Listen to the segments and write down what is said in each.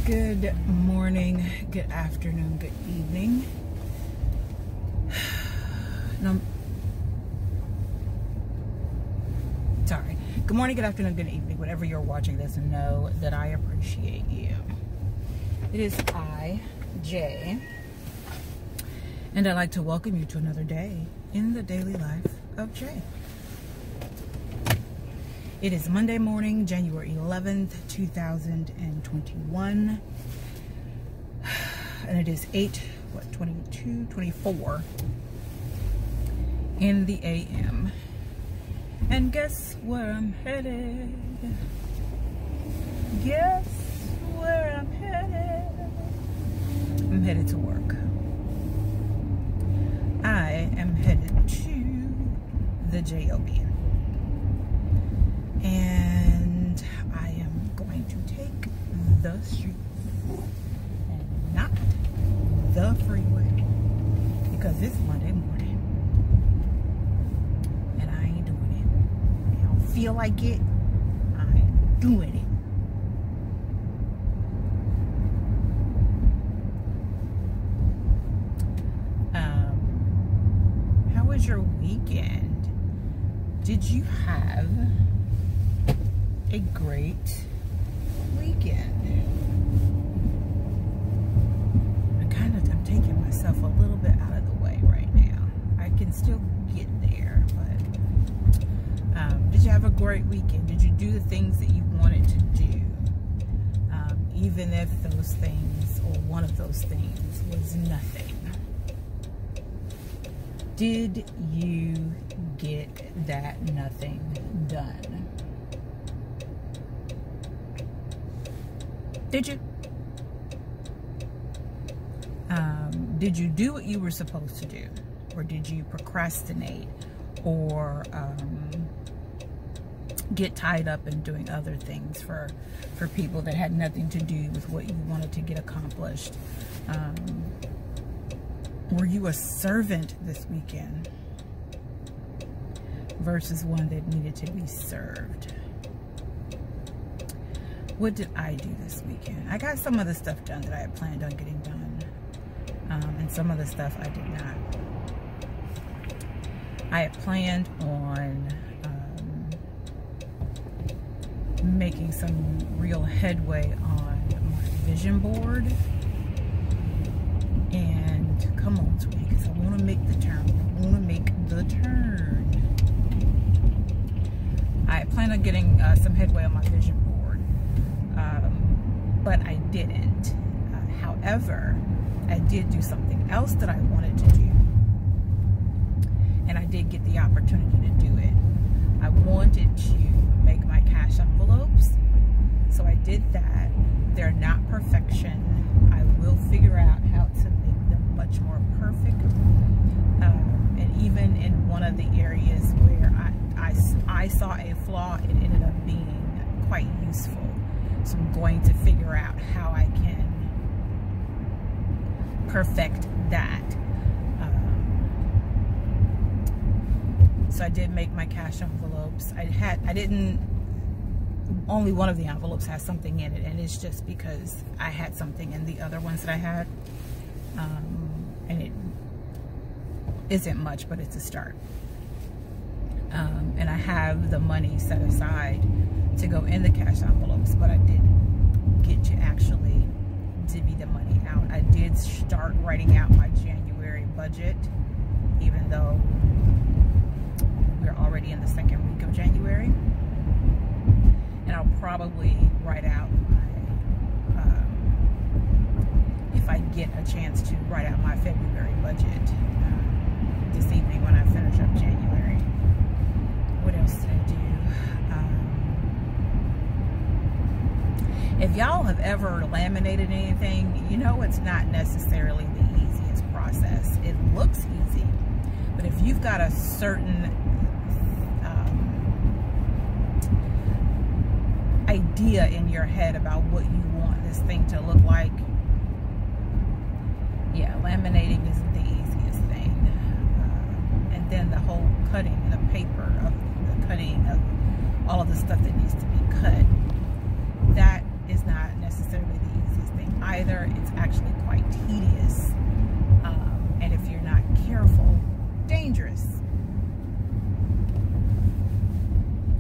Good morning, good afternoon, good evening. No, sorry. Good morning, good afternoon, good evening. Whenever you're watching this, know that I appreciate you. It is I, Jay, and I'd like to welcome you to another day in the daily life of Jay. It is Monday morning, January 11th, 2021, and it is 24 in the AM. And guess where I'm headed? Guess where I'm headed? I'm headed to work. I am headed to the job. And I am going to take the street and not the freeway because it's Monday morning and I ain't doing it. I don't feel like it. I ain't doing it. How was your weekend? Did you have a great weekend? I'm taking myself a little bit out of the way right now. I can still get there, but did you have a great weekend? Did you do the things that you wanted to do? Even if those things, or one of those things, was nothing. Did you get that nothing done? Did you? Did you do what you were supposed to do? Or did you procrastinate? Or get tied up in doing other things for people that had nothing to do with what you wanted to get accomplished? Were you a servant this weekend versus one that needed to be served? What did I do this weekend? I got some of the stuff done that I had planned on getting done. And some of the stuff I did not. I had planned on making some real headway on my vision board. And come on, sweetie, because I want to make the turn. I want to make the turn. I had planned on getting some headway on my vision board. But I didn't. However, I did do something else that I wanted to do. And I did get the opportunity to do it. I wanted to make my cash envelopes. So I did that. They're not perfection. I will figure out how to make them much more perfect. And even in one of the areas where I saw a flaw, it ended up being quite useful. So I'm going to figure out how I can perfect that. So I did make my cash envelopes. Only one of the envelopes has something in it, and it's just because I had something in the other ones that I had. And it isn't much, but it's a start. And I have the money set aside to go in the cash envelopes, but I didn't get to actually divvy the money out. I did start writing out my January budget, even though we're already in the second week of January. And I'll probably write out my, if I get a chance to write out my February budget this evening when I finish up January. What else did I do? If y'all have ever laminated anything, you know it's not necessarily the easiest process. It looks easy, but if you've got a certain idea in your head about what you want this thing to look like, yeah, laminating isn't the easiest thing. and then the whole cutting, the paper of the cutting of all of the stuff that needs to be cut, that is not necessarily the easiest thing either. It's actually quite tedious, and if you're not careful, dangerous.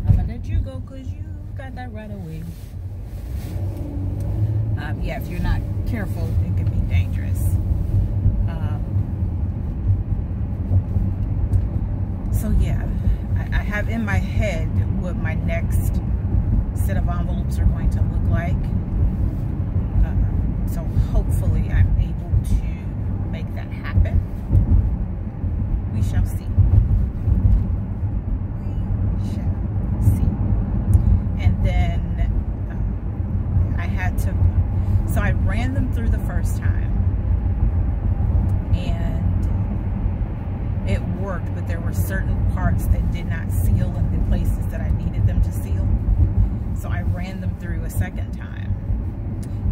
I'm gonna let you go because you got that right away. Yeah, if you're not careful, it can be dangerous. So yeah, I have in my head what my next set of envelopes are going to look like. So hopefully I'm able to make that happen. We shall see. We shall see. And then I had to, so I ran them through the first time and it worked, but there were certain parts that did not seal in the places that I needed them to seal. So I ran them through a second time.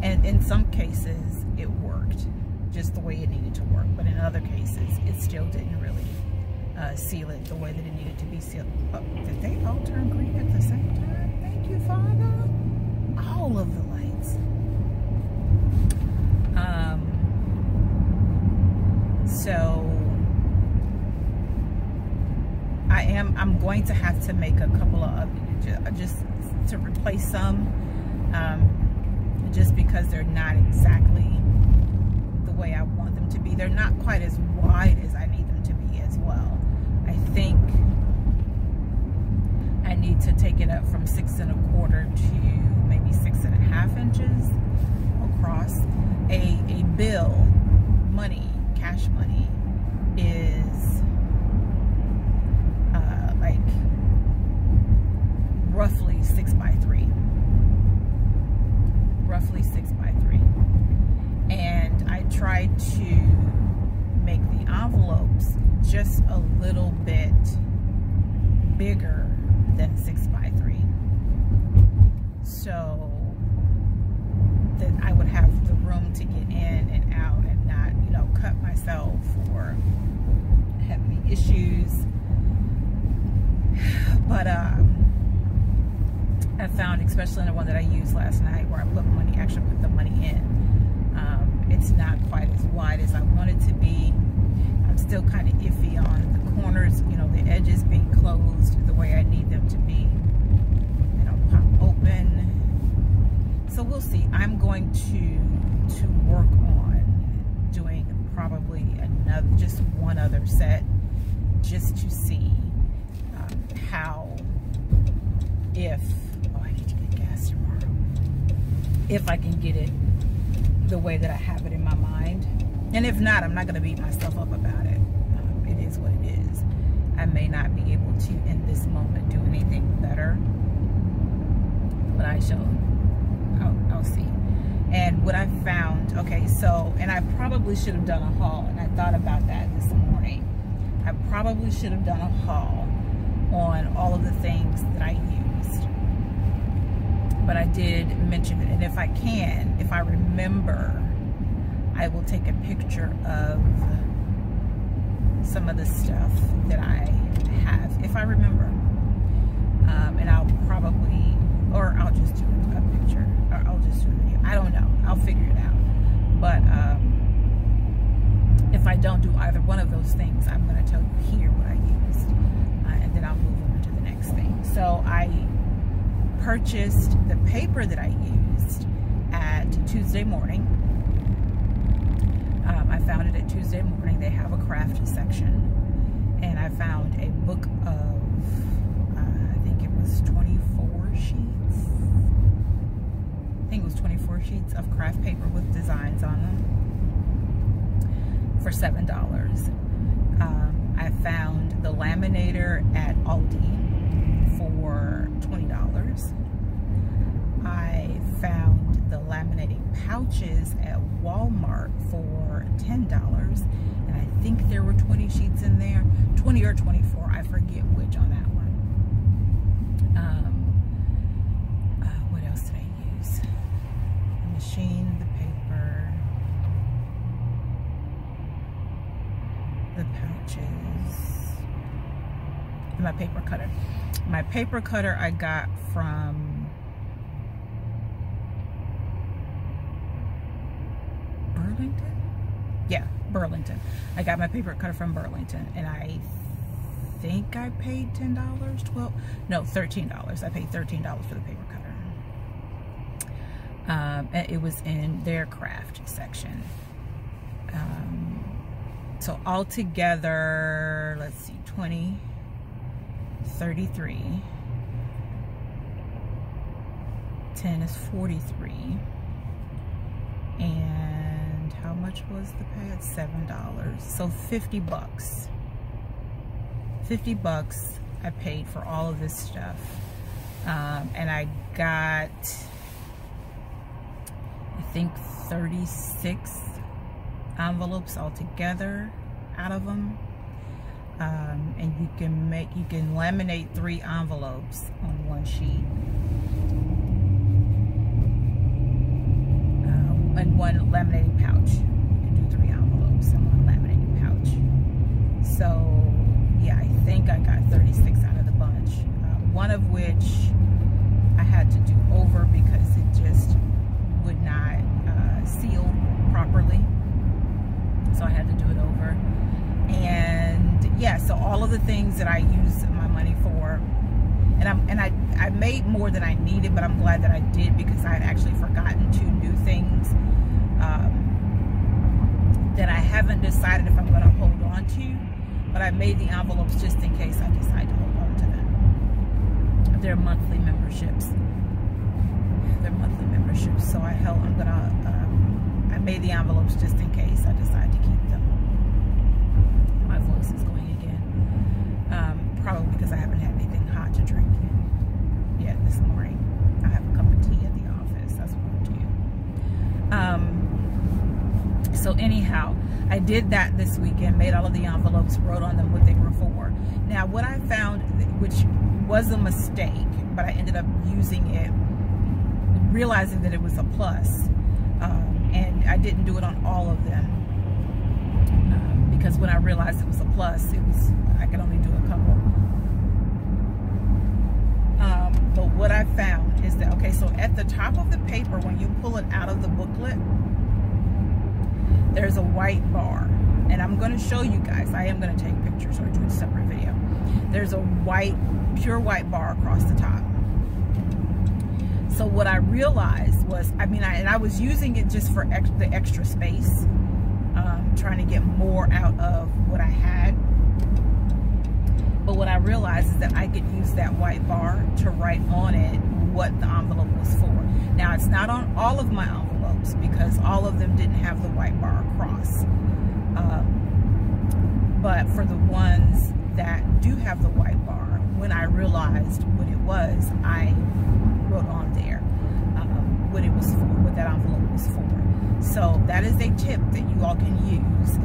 And in some cases, it worked just the way it needed to work. But in other cases, it still didn't really seal it the way that it needed to be sealed. Oh, did they all turn green at the same time? Thank you, Father. All of the lights. So I'm going to have to make a couple of just to replace some, just because they're not exactly the way I want them to be. They're not quite as wide as I need them to be as well. I think I need to take it up from 6 1/4 to maybe 6 1/2 inches across. A bill, money, cash money, is like roughly 6 by 3. Roughly 6 by 3. And I tried to make the envelopes just a little bit bigger than 6 by 3. So that I would have the room to get in and out and not, you know, cut myself or have any issues. But I found, especially in the one that I used last night where I put money, actually put the money in, it's not quite as wide as I want it to be. I'm still kind of iffy on the corners, you know, the edges being closed the way I need them to be. They don't pop open. So we'll see. I'm going to work on doing probably another, just one other set, just to see how, if, oh, I need to get gas tomorrow, if I can get it the way that I have it in my mind. And if not, I'm not going to beat myself up about it. It is what it is. I may not be able to, in this moment, do anything better, but I shall, I'll see. And what I found, okay, so, and I probably should have done a haul, and I thought about that this morning. I probably should have done a haul on all of the things that I used, but I did mention it. And if I can, if I remember, I will take a picture of some of the stuff that I have, if I remember, and I'll probably, or I'll just do a picture, or I'll just do a video. I don't know, I'll figure it out. But if I don't do either one of those things, I'm going to tell you here what I used, and then I'll move on to the next thing. So I purchased the paper that I used at Tuesday morning. I found it at Tuesday morning. They have a craft section, and I found a book of, I think it was 24 sheets. I think it was 24 sheets of craft paper with designs on them for $7. I found the laminator at Aldi for $20. I found the laminating pouches at Walmart for $10, and I think there were 20 sheets in there, 20 or 24, I forget which on that one. What else did I use? The machine, the paper, the pouches. my paper cutter. My paper cutter I got from Burlington? Yeah, Burlington. I got my paper cutter from Burlington, and I think I paid $10, $13. I paid $13 for the paper cutter. And it was in their craft section. So altogether, let's see, 20, 33, 10 is 43, and how much was the pad? $7. So 50 bucks. 50 bucks I paid for all of this stuff. And I got, I think, 36 envelopes altogether out of them. And you can laminate 3 envelopes on one sheet, and one laminating pouch. You can do 3 envelopes in one laminating pouch. So yeah, I think I got 36 out of the bunch, one of which I had to do over because it just would not seal properly, so I had to do it over. And yeah, so all of the things that I use my money for, and I made more than I needed, but I'm glad that I did, because I had actually forgotten to do things that I haven't decided if I'm going to hold on to, but I made the envelopes just in case I decide to hold on to them. They're monthly memberships. So I made the envelopes just in case I decide to keep them. My voice is going again. Probably because I haven't had anything hot to drink yet this morning. I have a cup of tea at the office. That's what I'll do. So anyhow, I did that this weekend, made all of the envelopes, wrote on them what they were for. Now, what I found, which was a mistake, but I ended up using it, realizing that it was a plus, and I didn't do it on all of them, because when I realized it was a plus, I could only do a couple. But what I found is that, okay, so at the top of the paper, when you pull it out of the booklet, there's a white bar, and I'm going to show you guys. I am going to take pictures or do a separate video. There's a white, pure white bar across the top. So what I realized was, I was using it just for the extra space, trying to get more out of what I had. But what I realized is that I could use that white bar to write on it what the envelope was for. Now, it's not on all of my envelopes, because all of them didn't have the white bar across. But for the ones that do have the white bar, when I realized what it was, I wrote on there what it was for, what that envelope was for. So that is a tip that you all can use.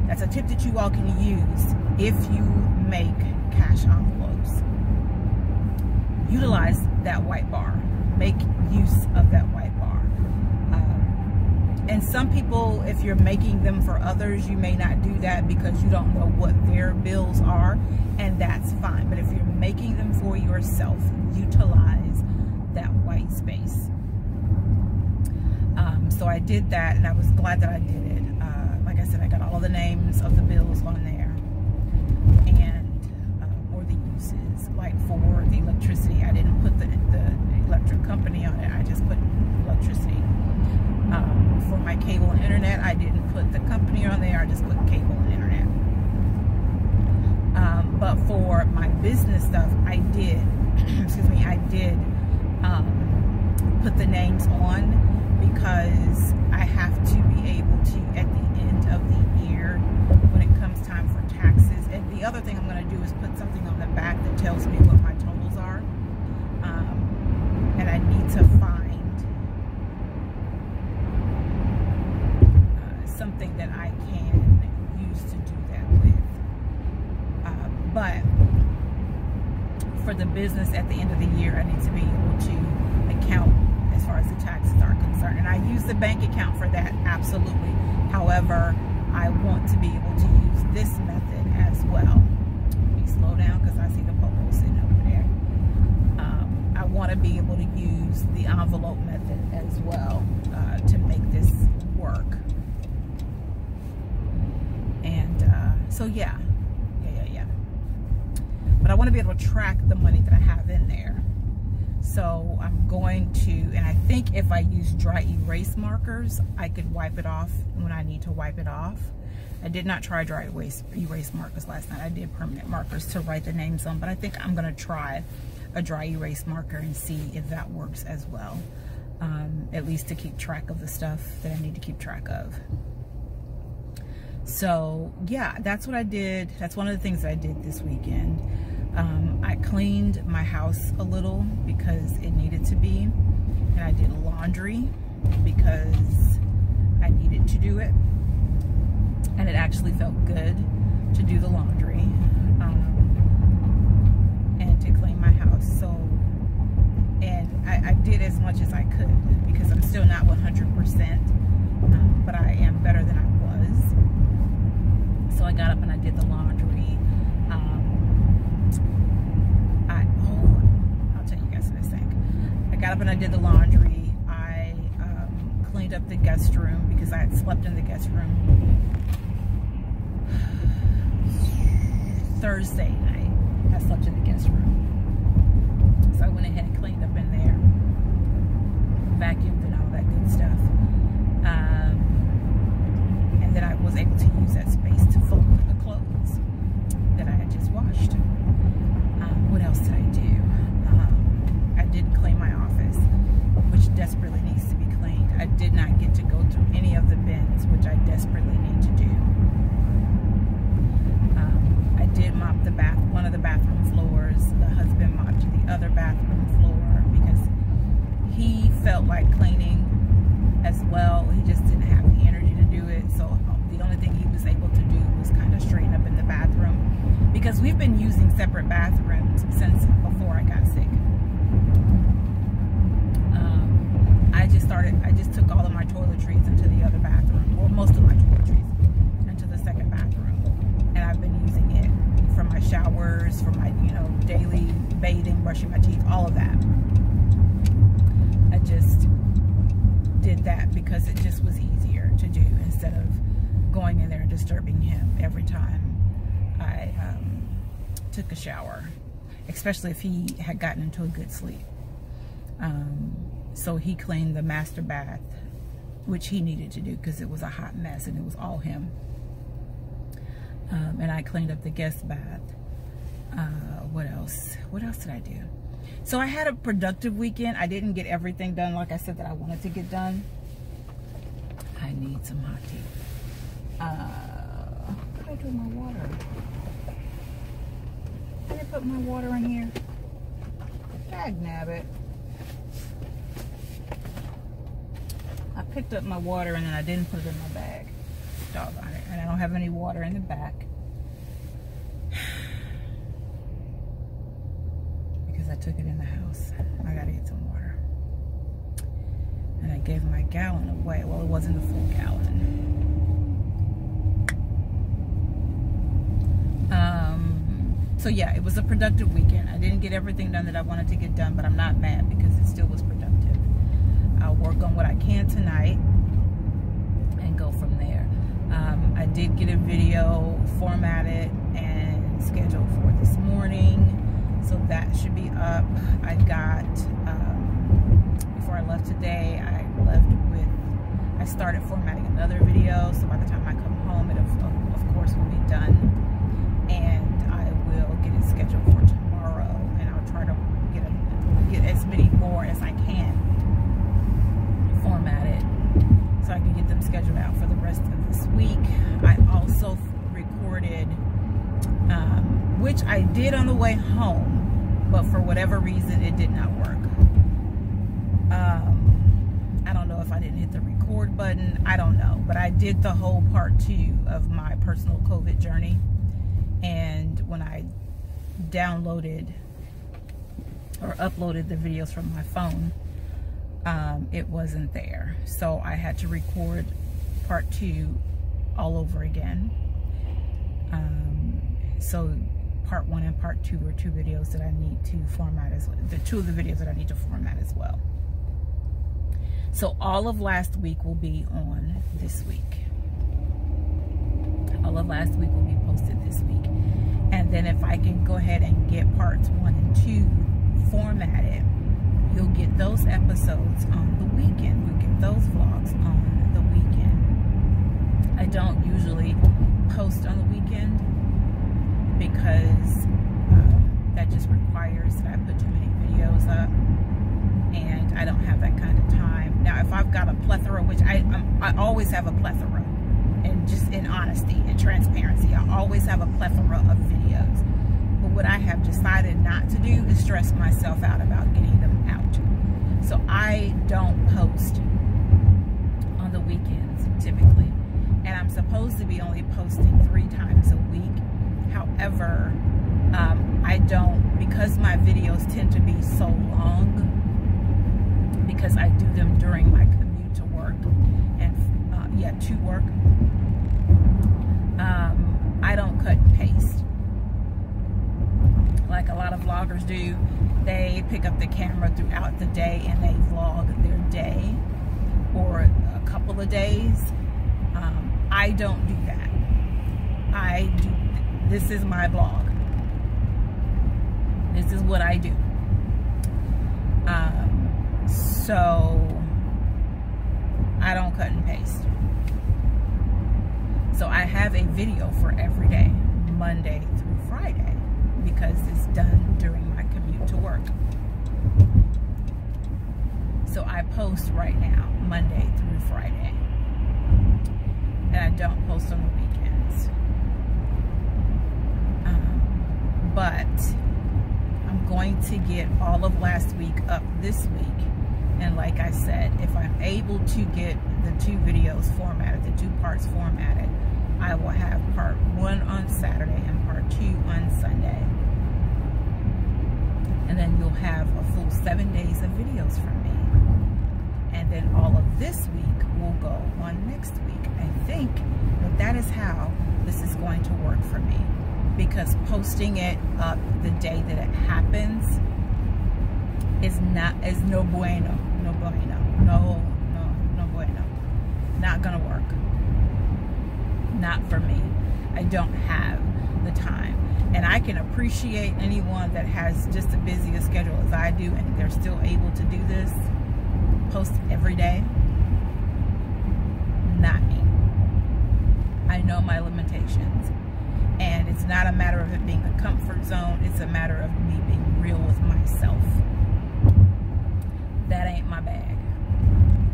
That's a tip that you all can use if you make cash envelopes. Utilize that white bar. Make use of that white bar. And some people, if you're making them for others, you may not do that because you don't know what their bills are, and that's fine. But if you're making them for yourself, utilize that white space. So I did that, and I was glad that I did it. Like I said, I got all the names of the bills on there, and or the uses. Like for the electricity, I didn't put the electric company on it. I just put electricity. For my cable and internet, I didn't put the company on there. I just put cable and internet. But for my business stuff, I did. Excuse me, I did put the names on, because I have to be able to, at the end of the year, when it comes time for taxes. And the other thing I'm going to do is put something on the back that tells me what my totals are. And I need to find something that I can use to do that with. But for the business at the end of the year, I need to be able to account as far as the taxes are concerned. And I use the bank account for that, absolutely. However, I want to be able to use this method as well. me slow down because I see the popo sitting over there. I want to be able to use the envelope method as well to make this work. And so yeah. But I want to be able to track the money that I have in there. So I'm going to, and I think if I use dry erase markers, I could wipe it off when I need to wipe it off. I did not try dry erase markers last night. I did permanent markers to write the names on, but I think I'm going to try a dry erase marker and see if that works as well. At least to keep track of the stuff that I need to keep track of. So yeah, that's what I did. That's one of the things that I did this weekend. I cleaned my house a little because it needed to be, and I did laundry because I needed to do it, and it actually felt good to do the laundry and to clean my house. So, and I did as much as I could because I'm still not 100%, but I am better than I was. So I got up and I did the laundry. I'll tell you guys in a sec. I got up and I did the laundry. I cleaned up the guest room because I had slept in the guest room Thursday night. I slept in the guest room. So I went ahead and cleaned up in there, vacuumed and all that good stuff. And then I was able to use that space to fold the clothes that I had just washed. What else did I do? I did clean my office, which desperately needs to be cleaned. I did not get to go through any of the bins, which I desperately need to do. I did mop one of the bathroom floors. The husband mopped the other bathroom floor because he felt like cleaning as well. He just didn't have the energy to do it. So the only thing he was able to do was kind of straighten up in the bathroom, because we've been using separate bathrooms since before I got sick. I just took all of my toiletries into the other bathroom, or most of my toiletries into the second bathroom, and I've been using it for my showers, for my, daily bathing, brushing my teeth, all of that. I just did that because it just was easier to do instead of going in there and disturbing him every time I took a shower, especially if he had gotten into a good sleep. So he cleaned the master bath, which he needed to do because it was a hot mess and it was all him. And I cleaned up the guest bath. What else? What else did I do? So I had a productive weekend. I didn't get everything done like I said that I wanted to get done. I need some hot tea. What did I do with my water? Did I put my water in here? Dag nabbit. I picked up my water and then I didn't put it in my bag. Doggone it. And I don't have any water in the back because I took it in the house. I gotta get some water. And I gave my gallon away. Well, it wasn't a full gallon. So yeah, it was a productive weekend. I didn't get everything done that I wanted to get done, but I'm not mad because it still was productive. I'll work on what I can tonight and go from there. I did get a video formatted and scheduled for this morning, so that should be up. I got, before I left today, I started formatting another video, so by the time I come home, it of course will be done. And I will get it scheduled for tomorrow, and I'll try to get as many more as I can formatted so I can get them scheduled out for the rest of this week. I also recorded, which I did on the way home, but for whatever reason it did not work. I don't know if I didn't hit the record button, I don't know, but I did the whole part 2 of my personal COVID journey. And when I downloaded or uploaded the videos from my phone, it wasn't there. So I had to record part 2 all over again. So part 1 and part 2 are 2 videos that I need to format as well. The 2 of the videos that I need to format as well. So all of last week will be on this week. All of last week will be posted this week. And then if I can go ahead and get parts 1 and 2 formatted, you'll get those episodes on the weekend. We'll get those vlogs on the weekend. I don't usually post on the weekend because that just requires that I put too many videos up, and I don't have that kind of time. Now, if I've got a plethora, which I always have a plethora, and just in honesty and transparency, I always have a plethora of videos. But what I have decided not to do is stress myself out about getting them out. So I don't post on the weekends typically. And I'm supposed to be only posting 3 times a week. However, I don't, because my videos tend to be so long, because I do them during my commute to work and to work, I don't cut and paste like a lot of vloggers do. They pick up the camera throughout the day and they vlog their day or a couple of days. I don't do that. This is my vlog. This is what I do. So I don't cut and paste. So I have a video for every day, Monday through Friday, because it's done during my commute to work. So I post right now, Monday through Friday. And I don't post on the weekends. But I'm going to get all of last week up this week. And like I said, if I'm able to get the 2 videos formatted, the 2 parts formatted, I will have part 1 on Saturday and part 2 on Sunday. And then you'll have a full 7 days of videos from me. And then all of this week will go on next week. I think that is how this is going to work for me. Because posting it up the day that it happens is no bueno. No bueno. No bueno. Not gonna work. Not for me. I don't have the time. And I can appreciate anyone that has just as busy a schedule as I do and they're still able to do this. Post every day. Not me. I know my limitations. And it's not a matter of it being a comfort zone. It's a matter of me being real with myself. That ain't my bag.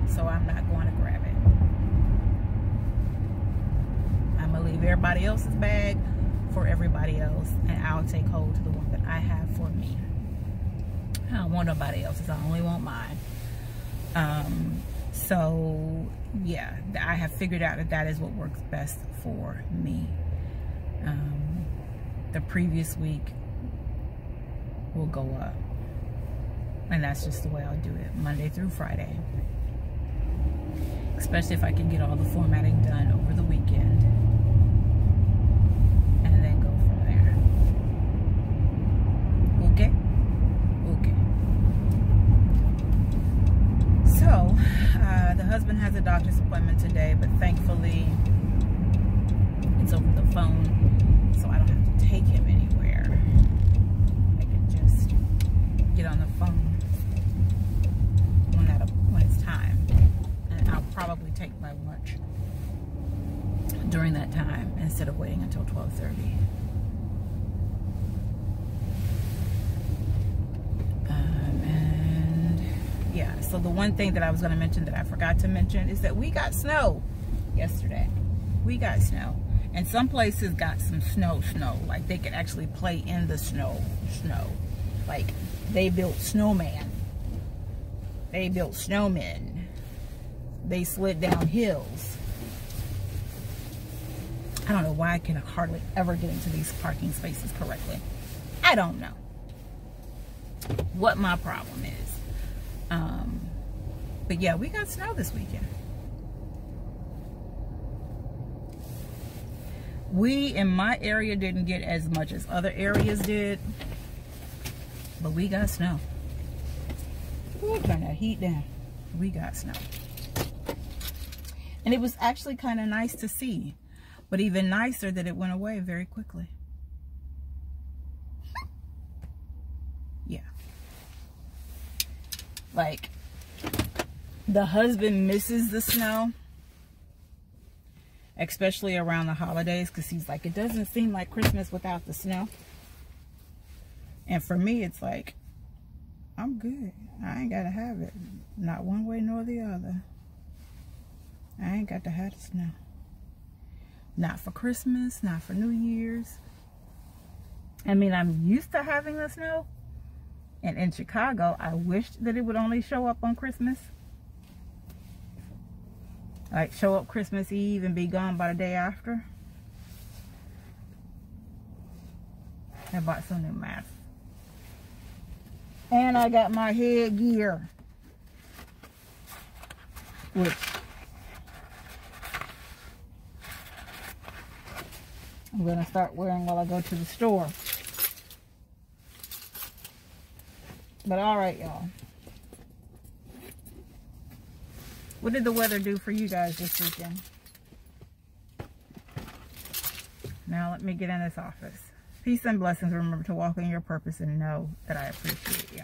So I'm not going to grab it. I'm going to leave everybody else's bag for everybody else. And I'll take hold to the one that I have for me. I don't want nobody else's. I only want mine. So, yeah. I have figured out that that is what works best for me. The previous week will go up, and that's just the way I'll do it, Monday through Friday, especially if I can get all the formatting done over the weekend, and then go from there. Okay? So the husband has a doctor's appointment today, but thankfully it's over the phone, so I don't have to take him anywhere. I can just get on the phone when it's time. And I'll probably take my lunch during that time instead of waiting until 12:30. And yeah, so the one thing that I was going to mention that I forgot to mention is that we got snow yesterday. We got snow. And some places got some snow. Like they could actually play in the snow. Like they built snowman. They built snowmen. They slid down hills. I don't know why I can hardly ever get into these parking spaces correctly. I don't know what my problem is. But yeah, we got snow this weekend. We in my area didn't get as much as other areas did, but we got snow. We'll turn that heat down. We got snow. And it was actually kind of nice to see, but even nicer that it went away very quickly. Yeah. Like, the husband misses the snow, especially around the holidays, because he's like, it doesn't seem like Christmas without the snow. And for me, it's like, I'm good. I ain't got to have it. Not one way nor the other. I ain't got to have the snow. Not for Christmas, not for New Year's. I mean, I'm used to having the snow. And in Chicago, I wished that it would only show up on Christmas. Like, show up Christmas Eve and be gone by the day after. I bought some new masks. And I got my headgear, which I'm going to start wearing while I go to the store. But alright, y'all. What did the weather do for you guys this weekend? Now let me get in this office. Peace and blessings. Remember to walk in your purpose and know that I appreciate you.